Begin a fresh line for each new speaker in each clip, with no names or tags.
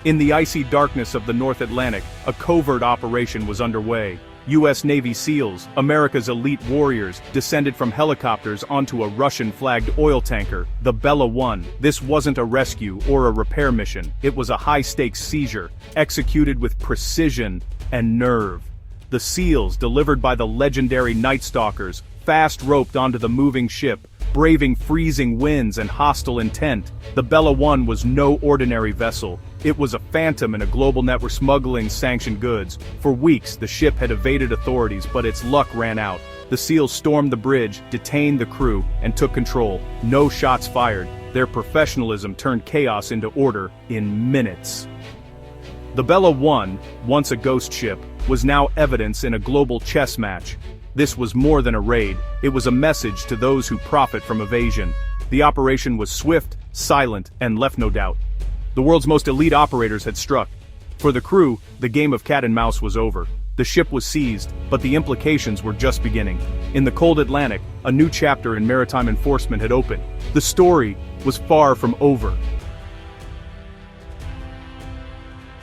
In the icy darkness of the North Atlantic, a covert operation was underway. U.S. Navy SEALs, America's elite warriors, descended from helicopters onto a Russian-flagged oil tanker, the Bella 1. This wasn't a rescue or a repair mission, it was a high-stakes seizure, executed with precision and nerve. The SEALs, delivered by the legendary Night Stalkers, fast-roped onto the moving ship, braving freezing winds and hostile intent. The Bella 1 was no ordinary vessel. It was a phantom in a global network smuggling sanctioned goods. For weeks, the ship had evaded authorities, but its luck ran out. The SEALs stormed the bridge, detained the crew, and took control. No shots fired. Their professionalism turned chaos into order in minutes. The Bella 1, once a ghost ship, was now evidence in a global chess match. This was more than a raid, it was a message to those who profit from evasion. The operation was swift, silent, and left no doubt. The world's most elite operators had struck. For the crew, the game of cat and mouse was over. The ship was seized, but the implications were just beginning. In the cold Atlantic, a new chapter in maritime enforcement had opened. The story was far from over.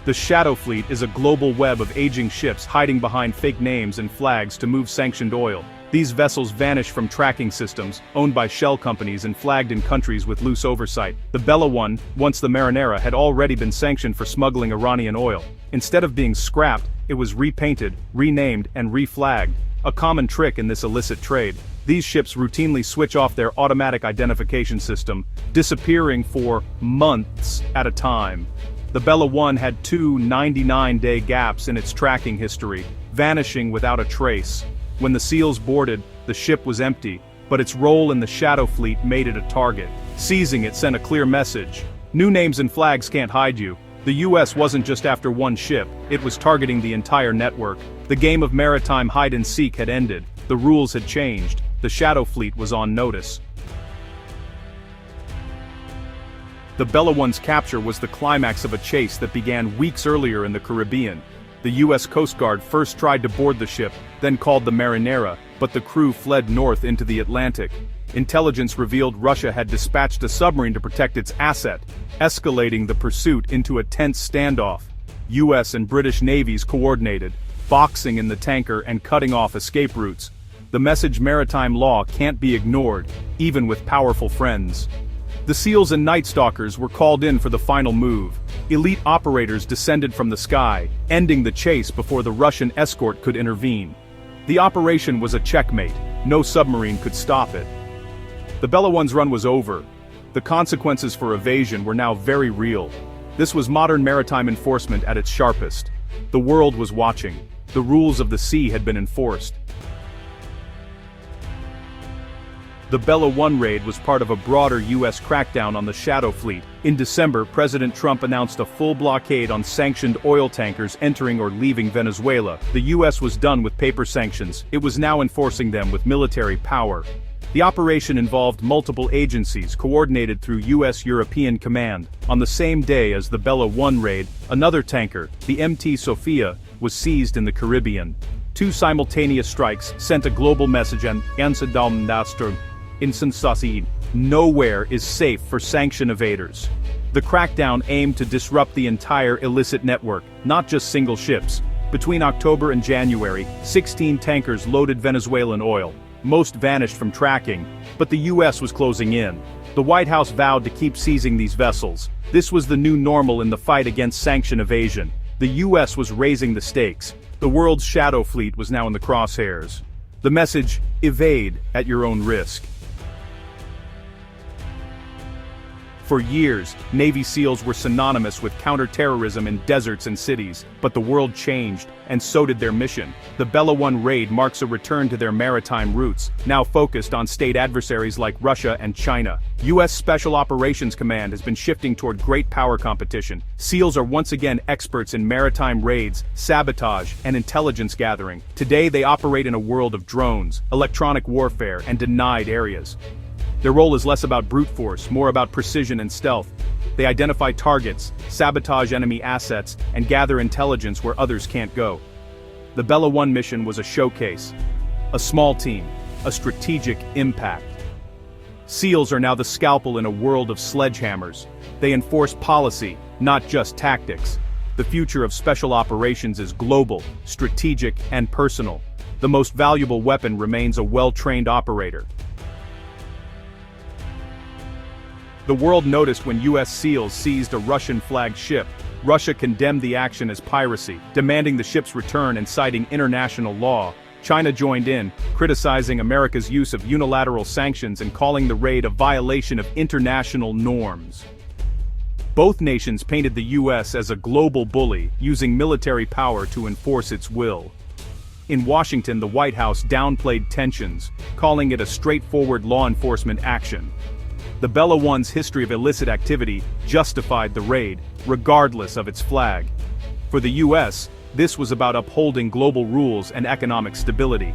The Shadow Fleet is a global web of aging ships hiding behind fake names and flags to move sanctioned oil. These vessels vanish from tracking systems, owned by shell companies and flagged in countries with loose oversight. The Bella 1, once the Marinera, had already been sanctioned for smuggling Iranian oil. Instead of being scrapped, it was repainted, renamed, and reflagged. A common trick in this illicit trade. These ships routinely switch off their automatic identification system, disappearing for months at a time. The Bella 1 had two 99-day gaps in its tracking history, vanishing without a trace. When the SEALs boarded, the ship was empty, but its role in the Shadow Fleet made it a target. Seizing it sent a clear message. New names and flags can't hide you. The US wasn't just after one ship, it was targeting the entire network. The game of maritime hide-and-seek had ended. The rules had changed. The Shadow Fleet was on notice. The Bella 1's capture was the climax of a chase that began weeks earlier in the Caribbean. The U.S. Coast Guard first tried to board the ship, then called the Marinera, but the crew fled north into the Atlantic. Intelligence revealed Russia had dispatched a submarine to protect its asset, escalating the pursuit into a tense standoff. U.S. and British navies coordinated, boxing in the tanker and cutting off escape routes. The message: maritime law can't be ignored, even with powerful friends. The SEALs and Night Stalkers were called in for the final move. Elite operators descended from the sky, ending the chase before the Russian escort could intervene. The operation was a checkmate. No submarine could stop it. The Bella 1's run was over. The consequences for evasion were now very real. This was modern maritime enforcement at its sharpest. The world was watching. The rules of the sea had been enforced. The Bella 1 raid was part of a broader U.S. crackdown on the Shadow Fleet. In December, President Trump announced a full blockade on sanctioned oil tankers entering or leaving Venezuela. The U.S. was done with paper sanctions. It was now enforcing them with military power. The operation involved multiple agencies coordinated through U.S. European Command. On the same day as the Bella 1 raid, another tanker, the MT Sophia, was seized in the Caribbean. Two simultaneous strikes sent a global message and nowhere is safe for sanction evaders. The crackdown aimed to disrupt the entire illicit network, not just single ships. Between October and January, 16 tankers loaded Venezuelan oil. Most vanished from tracking, but the U.S. was closing in. The White House vowed to keep seizing these vessels. This was the new normal in the fight against sanction evasion. The U.S. was raising the stakes. The world's Shadow Fleet was now in the crosshairs. The message: evade at your own risk. For years, Navy SEALs were synonymous with counter-terrorism in deserts and cities, but the world changed, and so did their mission. The Bella 1 raid marks a return to their maritime roots, now focused on state adversaries like Russia and China. U.S. Special Operations Command has been shifting toward great power competition. SEALs are once again experts in maritime raids, sabotage, and intelligence gathering. Today they operate in a world of drones, electronic warfare, and denied areas. Their role is less about brute force, more about precision and stealth. They identify targets, sabotage enemy assets, and gather intelligence where others can't go. The Bella 1 mission was a showcase. A small team, a strategic impact. SEALs are now the scalpel in a world of sledgehammers. They enforce policy, not just tactics. The future of special operations is global, strategic, and personal. The most valuable weapon remains a well-trained operator. The world noticed when U.S. SEALs seized a Russian-flagged ship. Russia condemned the action as piracy, demanding the ship's return and citing international law. China joined in, criticizing America's use of unilateral sanctions and calling the raid a violation of international norms. Both nations painted the U.S. as a global bully, using military power to enforce its will. In Washington, the White House downplayed tensions, calling it a straightforward law enforcement action. The Bella One's history of illicit activity justified the raid, regardless of its flag. For the U.S., this was about upholding global rules and economic stability.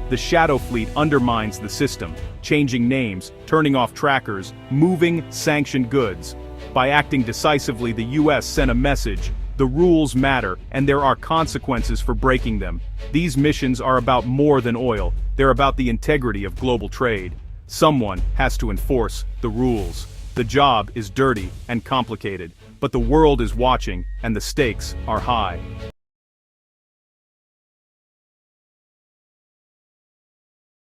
The Shadow Fleet undermines the system, changing names, turning off trackers, moving sanctioned goods. By acting decisively, the U.S. sent a message: the rules matter, and there are consequences for breaking them. These missions are about more than oil, they're about the integrity of global trade. Someone has to enforce the rules. The job is dirty and complicated, but the world is watching, and the stakes are high.